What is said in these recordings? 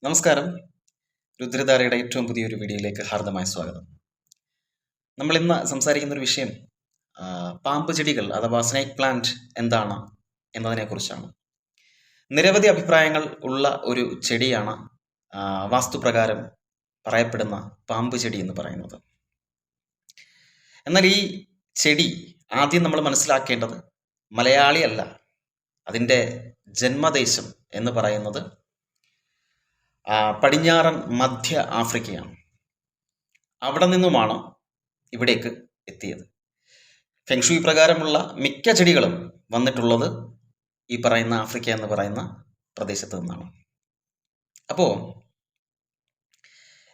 നമസ്കാരം. രുദ്രധാരയുടെ ഏറ്റവും പുതിയൊരു വീഡിയോയിലേക്ക് ഹാർദമായ സ്വാഗതം. നമ്മൾ ഇന്ന് സംസാരിക്കുന്ന ഒരു വിഷയം പാമ്പ് ചെടികൾ അഥവാ സ്നേക്ക് പ്ലാന്റ് എന്താണ് എന്നതിനെക്കുറിച്ചാണ്. നിരവധി അഭിപ്രായങ്ങൾ ഉള്ള ഒരു ചെടിയാണ് വാസ്തുപ്രകാരം പറയപ്പെടുന്ന പാമ്പ് ചെടി എന്ന് പറയുന്നത്. എന്നാൽ ഈ ചെടി ആദ്യം നമ്മൾ മനസ്സിലാക്കേണ്ടത് മലയാളിയല്ല, അതിൻ്റെ ജന്മദേശം എന്ന് പറയുന്നത് പടിഞ്ഞാറൻ മധ്യ ആഫ്രിക്കയാണ്. അവിടെ നിന്നുമാണ് ഇവിടേക്ക് എത്തിയത്. ഫെങ്ഷുയി പ്രകാരമുള്ള മിക്ക ചെടികളും വന്നിട്ടുള്ളത് ഈ പറയുന്ന ആഫ്രിക്ക എന്ന് പറയുന്ന പ്രദേശത്ത് നിന്നാണ്. അപ്പോൾ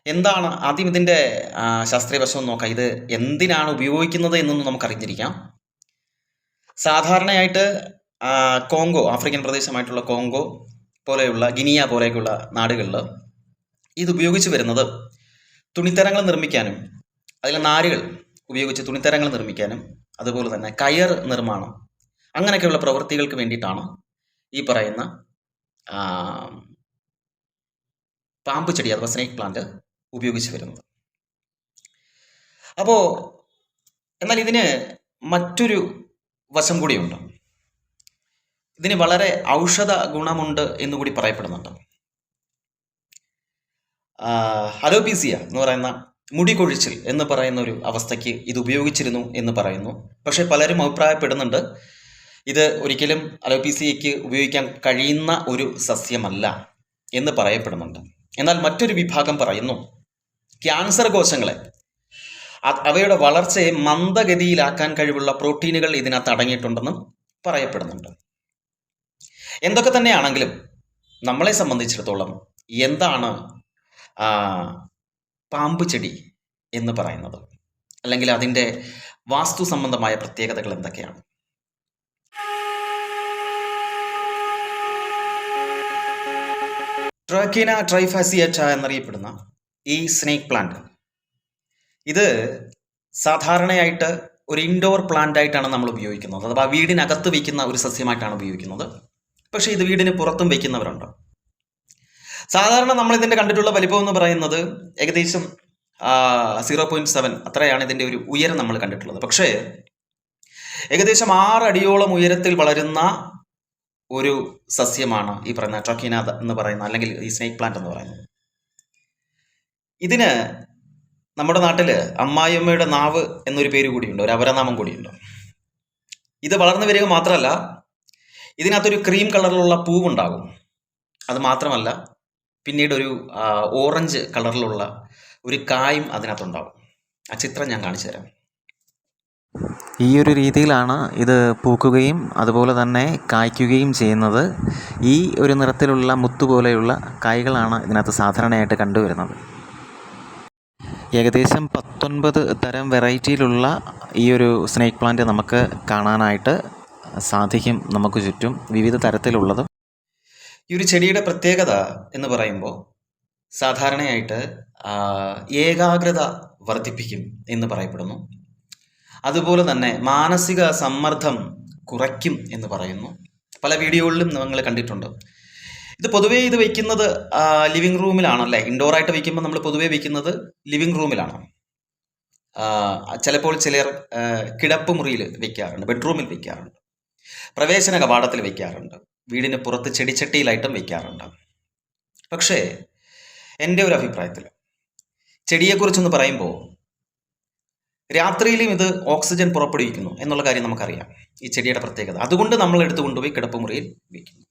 എന്താണ് ആദ്യം ഇതിൻ്റെ ശാസ്ത്രീയ വശം നോക്കാം. ഇത് എന്തിനാണ് ഉപയോഗിക്കുന്നത് എന്നൊന്നും നമുക്കറിഞ്ഞിരിക്കാം. സാധാരണയായിട്ട് കോങ്കോ, ആഫ്രിക്കൻ പ്രദേശമായിട്ടുള്ള കോങ്കോ പോലെയുള്ള ഗിനിയ പോലെയൊക്കെയുള്ള നാടുകളിൽ ഇത് ഉപയോഗിച്ച് വരുന്നത് തുണിത്തരങ്ങൾ നിർമ്മിക്കാനും അതിലെ നാരുകൾ ഉപയോഗിച്ച് തുണിത്തരങ്ങൾ നിർമ്മിക്കാനും അതുപോലെ തന്നെ കയർ നിർമ്മാണം അങ്ങനെയൊക്കെയുള്ള പ്രവൃത്തികൾക്ക് വേണ്ടിയിട്ടാണ് ഈ പറയുന്ന പാമ്പ് ചെടി അഥവാ സ്നേക്ക് പ്ലാന്റ് ഉപയോഗിച്ച് വരുന്നത്. അപ്പോൾ എന്നാൽ ഇതിന് മറ്റൊരു വശം കൂടിയുണ്ട്. ഇതിന് വളരെ ഔഷധ ഗുണമുണ്ട് എന്നുകൂടി പറയപ്പെടുന്നുണ്ട്. അലോപീസിയ എന്ന് പറയുന്ന മുടി കൊഴിച്ചിൽ എന്ന് പറയുന്ന ഒരു അവസ്ഥയ്ക്ക് ഇത് ഉപയോഗിച്ചിരുന്നു എന്ന് പറയുന്നു. പക്ഷേ പലരും അഭിപ്രായപ്പെടുന്നുണ്ട് ഇത് ഒരിക്കലും അലോപീസിയയ്ക്ക് ഉപയോഗിക്കാൻ കഴിയുന്ന ഒരു സസ്യമല്ല എന്ന് പറയപ്പെടുന്നുണ്ട്. എന്നാൽ മറ്റൊരു വിഭാഗം പറയുന്നു ക്യാൻസർ കോശങ്ങളെ അവയുടെ വളർച്ചയെ മന്ദഗതിയിലാക്കാൻ കഴിവുള്ള പ്രോട്ടീനുകൾ ഇതിനകത്ത് അടങ്ങിയിട്ടുണ്ടെന്നും പറയപ്പെടുന്നുണ്ട്. എന്തൊക്കെ തന്നെയാണെങ്കിലും നമ്മളെ സംബന്ധിച്ചിടത്തോളം എന്താണ് പാമ്പ് ചെടി എന്ന് പറയുന്നത്, അല്ലെങ്കിൽ അതിൻ്റെ വാസ്തു സംബന്ധമായ പ്രത്യേകതകൾ എന്തൊക്കെയാണ്? ട്രാക്കീന ട്രൈഫാസിയേറ്റ എന്നറിയപ്പെടുന്ന ഈ സ്നേക്ക് പ്ലാന്റ് ഇത് സാധാരണയായിട്ട് ഒരു ഇൻഡോർ പ്ലാന്റ് ആയിട്ടാണ് നമ്മൾ ഉപയോഗിക്കുന്നത്, അഥവാ വീടിനകത്ത് വയ്ക്കുന്ന ഒരു സസ്യമായിട്ടാണ് ഉപയോഗിക്കുന്നത്. പക്ഷേ ഇത് വീടിന് പുറത്തും വയ്ക്കുന്നവരുണ്ട്. സാധാരണ നമ്മൾ ഇതിൻ്റെ കണ്ടിട്ടുള്ള വലിപ്പം എന്ന് പറയുന്നത് ഏകദേശം 0.7 അത്രയാണ് ഇതിൻ്റെ ഒരു ഉയരം നമ്മൾ കണ്ടിട്ടുള്ളത്. പക്ഷേ ഏകദേശം 6 അടിയോളം ഉയരത്തിൽ വളരുന്ന ഒരു സസ്യമാണ് ഈ പറയുന്ന ട്രക്കീന എന്ന് പറയുന്ന, അല്ലെങ്കിൽ ഈ സ്നേക്ക് പ്ലാന്റ് എന്ന് പറയുന്നത്. ഇതിന് നമ്മുടെ നാട്ടിൽ അമ്മായിയമ്മയുടെ നാവ് എന്നൊരു പേര് കൂടിയുണ്ട്, ഒരു അപരനാമം കൂടിയുണ്ട്. ഇത് വളർന്നു വരിക മാത്രമല്ല, ഇതിനകത്തൊരു ക്രീം കളറിലുള്ള പൂവുണ്ടാകും. അത് മാത്രമല്ല, പിന്നീട് ഒരു ഓറഞ്ച് കളറിലുള്ള ഒരു കായും അതിനകത്തുണ്ടാകും. ആ ചിത്രം ഞാൻ കാണിച്ചു തരാം. ഈ ഒരു രീതിയിലാണ് ഇത് പൂക്കുകയും അതുപോലെ തന്നെ കായ്ക്കുകയും ചെയ്യുന്നത്. ഈ ഒരു നിറത്തിലുള്ള മുത്തുപോലെയുള്ള കായ്കളാണ് ഇതിനകത്ത് സാധാരണയായിട്ട് കണ്ടുവരുന്നത്. ഏകദേശം 19 തരം വെറൈറ്റിയിലുള്ള ഈ ഒരു സ്നേക്ക് പ്ലാന്റ് നമുക്ക് കാണാനായിട്ട് സാധിക്കും. നമുക്ക് ചുറ്റും വിവിധ തരത്തിലുള്ളതും. ഈ ഒരു ചെടിയുടെ പ്രത്യേകത എന്ന് പറയുമ്പോൾ സാധാരണയായിട്ട് ഏകാഗ്രത വർദ്ധിപ്പിക്കും എന്ന് പറയപ്പെടുന്നു. അതുപോലെ തന്നെ മാനസിക സമ്മർദ്ദം കുറയ്ക്കും എന്ന് പറയുന്നു. പല വീഡിയോകളിലും നിങ്ങൾ കണ്ടിട്ടുണ്ട്. ഇത് പൊതുവേ ഇത് വയ്ക്കുന്നത് ലിവിങ് റൂമിലാണല്ലേ. ഇൻഡോറായിട്ട് വയ്ക്കുമ്പോൾ നമ്മൾ പൊതുവേ വയ്ക്കുന്നത് ലിവിങ് റൂമിലാണ്. ചിലപ്പോൾ ചിലർ കിടപ്പ് മുറിയിൽ വയ്ക്കാറുണ്ട്, ബെഡ്റൂമിൽ വയ്ക്കാറുണ്ട്, പ്രവേശന കവാടത്തിൽ വയ്ക്കാറുണ്ട്, വീടിന് പുറത്ത് ചെടിച്ചട്ടിയിലായിട്ടും വയ്ക്കാറുണ്ട്. പക്ഷേ എൻ്റെ ഒരു അഭിപ്രായത്തിൽ ചെടിയെക്കുറിച്ചൊന്ന് പറയുമ്പോൾ രാത്രിയിലും ഇത് ഓക്സിജൻ പുറപ്പെടുവിക്കുന്നു എന്നുള്ള കാര്യം നമുക്കറിയാം, ഈ ചെടിയുടെ പ്രത്യേകത. അതുകൊണ്ട് നമ്മൾ എടുത്തു കൊണ്ടുപോയി കിടപ്പുമുറിയിൽ വയ്ക്കുന്നു.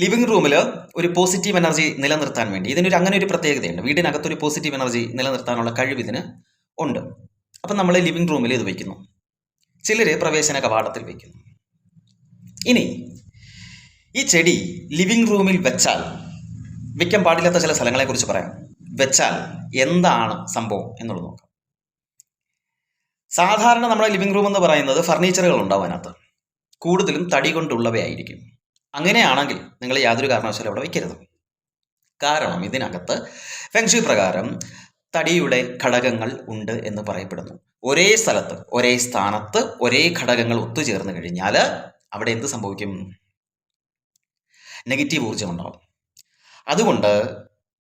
ലിവിങ് റൂമിൽ ഒരു പോസിറ്റീവ് എനർജി നിലനിർത്താൻ വേണ്ടി അങ്ങനെ ഒരു പ്രത്യേകതയുണ്ട്. വീടിനകത്തൊരു പോസിറ്റീവ് എനർജി നിലനിർത്താനുള്ള കഴിവ് ഇതിന് ഉണ്ട്. അപ്പം നമ്മൾ ലിവിങ് റൂമിൽ ഇത് വയ്ക്കുന്നു, ചിലർ പ്രവേശന കവാടത്തിൽ വയ്ക്കുന്നു. ഇനി ഈ ചെടി ലിവിങ് റൂമിൽ വെച്ചാൽ, വയ്ക്കാൻ പാടില്ലാത്ത ചില സ്ഥലങ്ങളെക്കുറിച്ച് പറയാം. വെച്ചാൽ എന്താണ് സംഭവം എന്നുള്ളത് നോക്കാം. സാധാരണ നമ്മുടെ ലിവിങ് റൂം എന്ന് പറയുന്നത് ഫർണിച്ചറുകൾ ഉണ്ടാവും, അതിനകത്ത് കൂടുതലും തടി കൊണ്ടുള്ളവയായിരിക്കും. അങ്ങനെയാണെങ്കിൽ നിങ്ങൾ യാതൊരു കാരണവശാലും അവിടെ വയ്ക്കരുത്. കാരണം ഇതിനകത്ത് ഫെങ്ഷുയി പ്രകാരം തടിയുടെ ഘടകങ്ങൾ ഉണ്ട് എന്ന് പറയപ്പെടുന്നു. ഒരേ സ്ഥലത്ത് ഒരേ സ്ഥാനത്ത് ഒരേ ഘടകങ്ങൾ ഒത്തുചേർന്ന് കഴിഞ്ഞാൽ അവിടെ എന്ത് സംഭവിക്കും? നെഗറ്റീവ് ഊർജ്ജം ഉണ്ടാവും. അതുകൊണ്ട്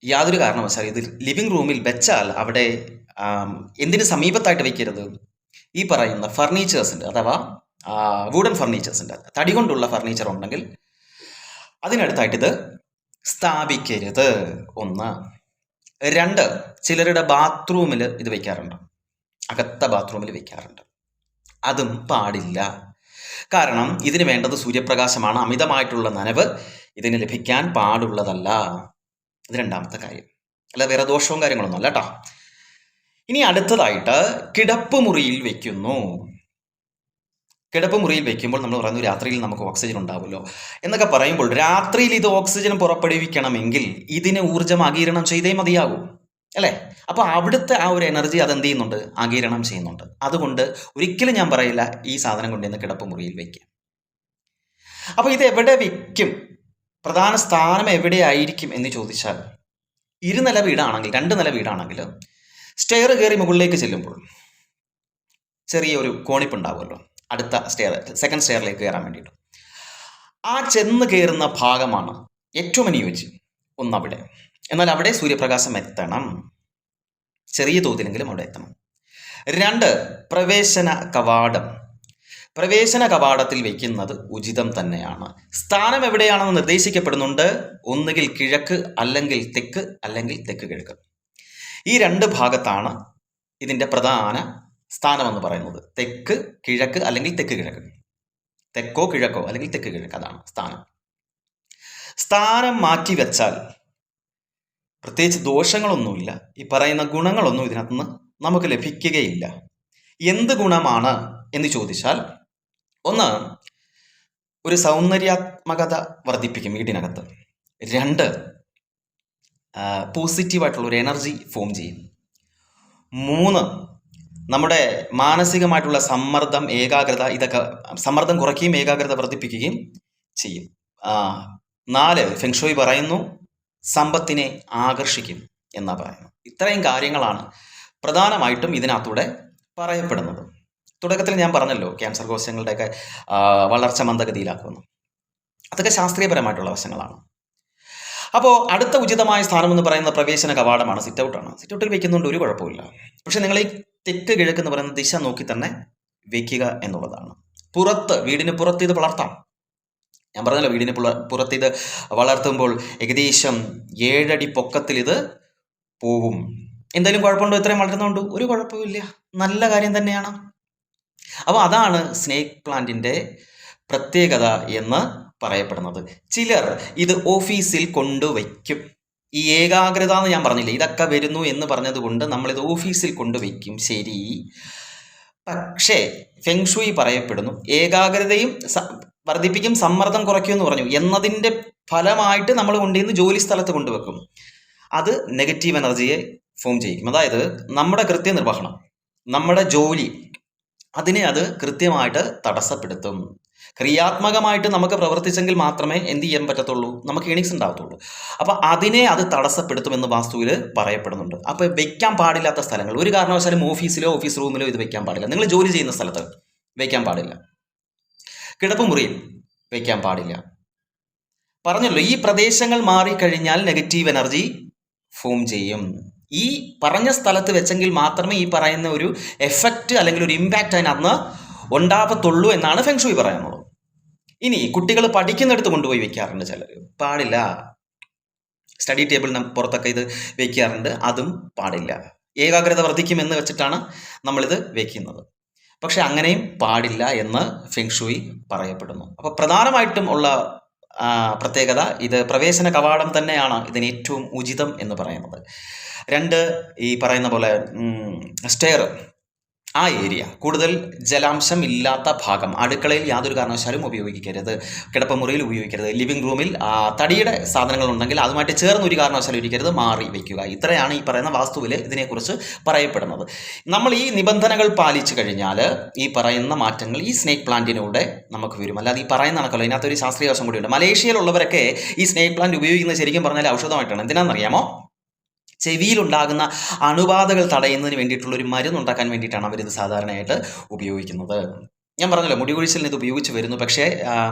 യാതൊരു കാരണവശാലും ഇത് ലിവിങ് റൂമിൽ വെച്ചാൽ അവിടെ എന്തിന് സമീപത്തായിട്ട് വെക്കരുത്? ഈ പറയുന്ന ഫർണിച്ചേഴ്സിൻ്റെ അഥവാ വുഡൻ ഫർണിച്ചേഴ്സിൻ്റെ തടി കൊണ്ടുള്ള ഫർണിച്ചർ ഉണ്ടെങ്കിൽ അതിനടുത്തായിട്ട് ഇത് സ്ഥാപിക്കരുത്. 1. 2, ചിലരുടെ ബാത്റൂമിൽ ഇത് വയ്ക്കാറുണ്ട്, അകത്ത ബാത്റൂമിൽ വയ്ക്കാറുണ്ട്. അതും പാടില്ല. കാരണം ഇതിന് വേണ്ടത് സൂര്യപ്രകാശമാണ്. അമിതമായിട്ടുള്ള നനവ് ഇതിന് ലഭിക്കാൻ പാടുള്ളതല്ല. ഇത് രണ്ടാമത്തെ കാര്യം. അല്ല വേറെ ദോഷവും കാര്യങ്ങളൊന്നും അല്ല കേട്ടോ. ഇനി അടുത്തതായിട്ട് കിടപ്പ് മുറിയിൽ വെക്കുന്നു. കിടപ്പ് മുറിയിൽ വെക്കുമ്പോൾ നമ്മൾ പറയുന്നു രാത്രിയിൽ നമുക്ക് ഓക്സിജൻ ഉണ്ടാവുമല്ലോ എന്നൊക്കെ പറയുമ്പോൾ രാത്രിയിൽ ഇത് ഓക്സിജൻ പുറപ്പെടുവിക്കണമെങ്കിൽ ഇതിന് ഊർജ്ജം ആഗിരണം ചെയ്തേ മതിയാകൂ അല്ലേ? അപ്പോൾ അവിടുത്തെ ആ ഒരു എനർജി അതെന്ത് ചെയ്യുന്നുണ്ട്? ആഗിരണം ചെയ്യുന്നുണ്ട്. അതുകൊണ്ട് ഒരിക്കലും ഞാൻ പറയില്ല ഈ സാധനം കൊണ്ടുവന്ന് കിടപ്പ് മുറിയിൽ വയ്ക്കാം. അപ്പോൾ ഇത് എവിടെ വയ്ക്കും? പ്രധാന സ്ഥാനം എവിടെയായിരിക്കും എന്ന് ചോദിച്ചാൽ 2 നില വീടാണെങ്കിൽ 2 നില വീടാണെങ്കിൽ സ്റ്റെയർ കയറി മുകളിലേക്ക് ചെല്ലുമ്പോൾ ചെറിയൊരു കോണിപ്പുണ്ടാവുമല്ലോ അടുത്ത സ്റ്റെയർ, സെക്കൻഡ് സ്റ്റെയറിലേക്ക് കയറാൻ വേണ്ടിയിട്ട്. ആ ചെന്ന് കയറുന്ന ഭാഗമാണ് ഏറ്റവും അനുയോജ്യം. ഒന്നവിടെ. എന്നാൽ അവിടെ സൂര്യപ്രകാശം എത്തണം, ചെറിയ തോതിലെങ്കിലും അവിടെ എത്തണം. 2, പ്രവേശന കവാടം. പ്രവേശന കവാടത്തിൽ വയ്ക്കുന്നത് ഉചിതം തന്നെയാണ്. സ്ഥാനം എവിടെയാണെന്ന് നിർദ്ദേശിക്കപ്പെടുന്നുണ്ട്. ഒന്നുകിൽ കിഴക്ക്, അല്ലെങ്കിൽ തെക്ക്, അല്ലെങ്കിൽ തെക്ക് കിഴക്ക്. ഈ 2 ഭാഗത്താണ് ഇതിൻ്റെ പ്രധാന സ്ഥാനമെന്ന് പറയുന്നത്. തെക്ക് കിഴക്ക് അല്ലെങ്കിൽ തെക്ക് കിഴക്ക്. തെക്കോ കിഴക്കോ അല്ലെങ്കിൽ തെക്ക് കിഴക്ക്, അതാണ് സ്ഥാനം. സ്ഥാനം മാറ്റി വെച്ചാൽ പ്രത്യേകിച്ച് ദോഷങ്ങളൊന്നുമില്ല. ഈ പറയുന്ന ഗുണങ്ങളൊന്നും ഇതിനകത്ത് നിന്ന് നമുക്ക് ലഭിക്കുകയില്ല. എന്ത് ഗുണമാണ് എന്ന് ചോദിച്ചാൽ, 1, ഒരു സൗന്ദര്യാത്മകത വർദ്ധിപ്പിക്കും വീടിനകത്ത്. 2, പോസിറ്റീവായിട്ടുള്ള ഒരു എനർജി ഫോം ചെയ്യും. 3, നമ്മുടെ മാനസികമായിട്ടുള്ള സമ്മർദ്ദം, ഏകാഗ്രത, ഇതൊക്കെ സമ്മർദ്ദം കുറയ്ക്കുകയും ഏകാഗ്രത വർദ്ധിപ്പിക്കുകയും ചെയ്യും. 4, ഫെങ്ഷോയി പറയുന്നു സമ്പത്തിനെ ആകർഷിക്കും എന്നാ പറയുന്നത്. ഇത്രയും കാര്യങ്ങളാണ് പ്രധാനമായിട്ടും ഇതിനകത്തൂടെ പറയപ്പെടുന്നത്. തുടക്കത്തിൽ ഞാൻ പറഞ്ഞല്ലോ ക്യാൻസർ കോശങ്ങളുടെയൊക്കെ വളർച്ച മന്ദഗതിയിലാക്കുന്നു. അതൊക്കെ ശാസ്ത്രീയപരമായിട്ടുള്ള വശങ്ങളാണ്. അപ്പോൾ അടുത്ത ഉചിതമായ സ്ഥാനം എന്ന് പറയുന്ന പ്രവേശന കവാടമാണ്, സിറ്റ് ഔട്ടാണ്. സിറ്റ് ഔട്ടിൽ വെക്കുന്നുണ്ട്, ഒരു കുഴപ്പമില്ല. പക്ഷെ നിങ്ങൾ ഈ തെക്ക് കിഴക്ക് എന്ന് പറയുന്ന ദിശ നോക്കി തന്നെ വെക്കുക എന്നുള്ളതാണ്. പുറത്ത്, വീടിന് പുറത്ത് ഇത് വളർത്താം. ഞാൻ പറഞ്ഞല്ലോ വീടിന് പുറത്ത് ഇത് വളർത്തുമ്പോൾ ഏകദേശം 7 അടി പൊക്കത്തിൽ ഇത് പോവും. എന്തെങ്കിലും കുഴപ്പമുണ്ടോ? ഇത്രയും വളരുന്നുണ്ട്? ഒരു കുഴപ്പമില്ല, നല്ല കാര്യം തന്നെയാണ്. അപ്പോൾ അതാണ് സ്നേക്ക് പ്ലാന്റിൻ്റെ പ്രത്യേകത എന്ന് പറയപ്പെടുന്നത്. ചിലർ ഇത് ഓഫീസിൽ കൊണ്ടുവയ്ക്കും. ഈ ഏകാഗ്രത എന്ന് ഞാൻ പറഞ്ഞില്ലേ, ഇതൊക്കെ വരുന്നു എന്ന് പറഞ്ഞതുകൊണ്ട് നമ്മളിത് ഓഫീസിൽ കൊണ്ടുവയ്ക്കും, ശരി. പക്ഷേ ഫെങ്ഷുയി പറയപ്പെടുന്നു ഏകാഗ്രതയും വർദ്ധിപ്പിക്കും, സമ്മർദ്ദം കുറയ്ക്കുമെന്ന് പറഞ്ഞു എന്നതിൻ്റെ ഫലമായിട്ട് നമ്മൾ കൊണ്ടുവന്ന് ജോലി സ്ഥലത്ത് കൊണ്ടുവെക്കും. അത് നെഗറ്റീവ് എനർജിയെ ഫോം ചെയ്യിക്കും. അതായത് നമ്മുടെ കൃത്യനിർവഹണം, നമ്മുടെ ജോലി, അതിനെ അത് കൃത്യമായിട്ട് തടസ്സപ്പെടുത്തും. ക്രിയാത്മകമായിട്ട് നമുക്ക് പ്രവർത്തിച്ചെങ്കിൽ മാത്രമേ എന്ത് ചെയ്യാൻ പറ്റത്തുള്ളൂ, നമുക്ക് ഏണിങ്സ് ഉണ്ടാകത്തുള്ളൂ. അപ്പോൾ അതിനെ അത് തടസ്സപ്പെടുത്തുമെന്ന് വാസ്തുവിൽ പറയപ്പെടുന്നുണ്ട്. അപ്പോൾ വെക്കാൻ പാടില്ലാത്ത സ്ഥലങ്ങൾ ഒരു കാരണവശാലും ഓഫീസിലോ ഓഫീസ് റൂമിലോ ഇത് വെക്കാൻ പാടില്ല. നിങ്ങൾ ജോലി ചെയ്യുന്ന സ്ഥലത്ത് വെക്കാൻ പാടില്ല. കിടപ്പ് മുറിയിൽ വെക്കാൻ പാടില്ല. പറഞ്ഞല്ലോ ഈ പ്രദേശങ്ങൾ മാറിക്കഴിഞ്ഞാൽ നെഗറ്റീവ് എനർജി ഫോം ചെയ്യും. ഈ പറഞ്ഞ സ്ഥലത്ത് വെച്ചെങ്കിൽ മാത്രമേ ഈ പറയുന്ന ഒരു എഫക്റ്റ് അല്ലെങ്കിൽ ഒരു ഇമ്പാക്റ്റ് അതിനകത്ത് ഉണ്ടാകത്തുള്ളൂ എന്നാണ് ഫെങ്ഷുയി പറയുന്നത്. ഇനി കുട്ടികൾ പഠിക്കുന്നിടത്ത് കൊണ്ടുപോയി വെക്കാറുണ്ട് ചിലർ, പാടില്ല. സ്റ്റഡി ടേബിളിന് പുറത്തൊക്കെ ഇത് വെക്കാറുണ്ട്, അതും പാടില്ല. ഏകാഗ്രത വർദ്ധിക്കുമെന്ന് വെച്ചിട്ടാണ് നമ്മളിത് വെക്കുന്നത്. പക്ഷെ അങ്ങനെയും പാടില്ല എന്ന് ഫെങ്ഷുയി പറയപ്പെടുന്നു. അപ്പോൾ പ്രധാനമായിട്ടും ഉള്ള പ്രത്യേകത ഇത് പ്രവേശന കവാടം തന്നെയാണ് ഇതിന് ഏറ്റവും ഉചിതം എന്ന് പറയുന്നത്. 2, ഈ പറയുന്ന പോലെ സ്റ്റെയർ, ആ ഏരിയ കൂടുതൽ ജലാംശം ഇല്ലാത്ത ഭാഗം, അടുക്കളയിൽ യാതൊരു കാരണവശാലും ഉപയോഗിക്കരുത്, കിടപ്പുമുറിയിൽ ഉപയോഗിക്കരുത്, ലിവിംഗ് റൂമിൽ തടിയുടെ സാധനങ്ങൾ ഉണ്ടെങ്കിൽ അതുമായിട്ട് ചേർന്ന് ഒരു കാരണവശാലും ഇരിക്കരുത്, മാറി വയ്ക്കുക. ഇത്രയാണ് ഈ പറയുന്ന വാസ്തുവിൽ ഇതിനെക്കുറിച്ച് പറയപ്പെടുന്നത്. നമ്മൾ ഈ നിബന്ധനകൾ പാലിച്ചു കഴിഞ്ഞാൽ ഈ പറയുന്ന മാറ്റങ്ങൾ ഈ സ്നേക്ക് പ്ലാന്റിലൂടെ നമുക്ക് വരും. അല്ലാതെ ഈ പറയുന്ന കണക്കല്ലോ, ഇതിനകത്തൊരു ശാസ്ത്രീയ വശം കൂടിയുണ്ട്. മലേഷ്യയിലുള്ളവരൊക്കെ ഈ സ്നേക്ക് പ്ലാന്റ് ഉപയോഗിക്കുന്നത് ശരിക്കും പറഞ്ഞാൽ ഔഷധമായിട്ടാണ്. എന്തിനാണെന്നറിയാമോ? ചെവിയിലുണ്ടാകുന്ന അണുബാധകൾ തടയുന്നതിന് വേണ്ടിയിട്ടുള്ളൊരു മരുന്നുണ്ടാക്കാൻ വേണ്ടിയിട്ടാണ് അവരിത് സാധാരണയായിട്ട് ഉപയോഗിക്കുന്നത്. ഞാൻ പറഞ്ഞല്ലോ മുടി കൊഴിച്ചിലിന് ഇത് ഉപയോഗിച്ച് വരുന്നു. പക്ഷേ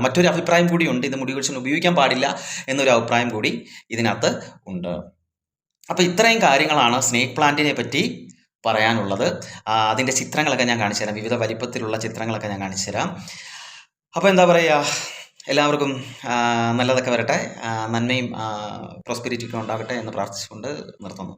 മറ്റൊരു അഭിപ്രായം കൂടിയുണ്ട്. ഇത് മുടി കൊഴിച്ചിലിന് ഉപയോഗിക്കാൻ പാടില്ല എന്നൊരു അഭിപ്രായം കൂടി ഇതിനകത്ത് ഉണ്ട്. അപ്പോൾ ഇത്രയും കാര്യങ്ങളാണ് സ്നേക്ക് പ്ലാന്റിനെ പറ്റി പറയാനുള്ളത്. അതിൻ്റെ ചിത്രങ്ങളൊക്കെ ഞാൻ കാണിച്ചു തരാം. വിവിധ വലിപ്പത്തിലുള്ള ചിത്രങ്ങളൊക്കെ ഞാൻ കാണിച്ചു തരാം. അപ്പോൾ എന്താ പറയുക, എല്ലാവർക്കും നല്ലതൊക്കെ വരട്ടെ, നന്മയും പ്രോസ്പെരിറ്റിയൊക്കെ ഉണ്ടാകട്ടെ എന്ന് പ്രാർത്ഥിച്ചുകൊണ്ട് നിർത്തുന്നു.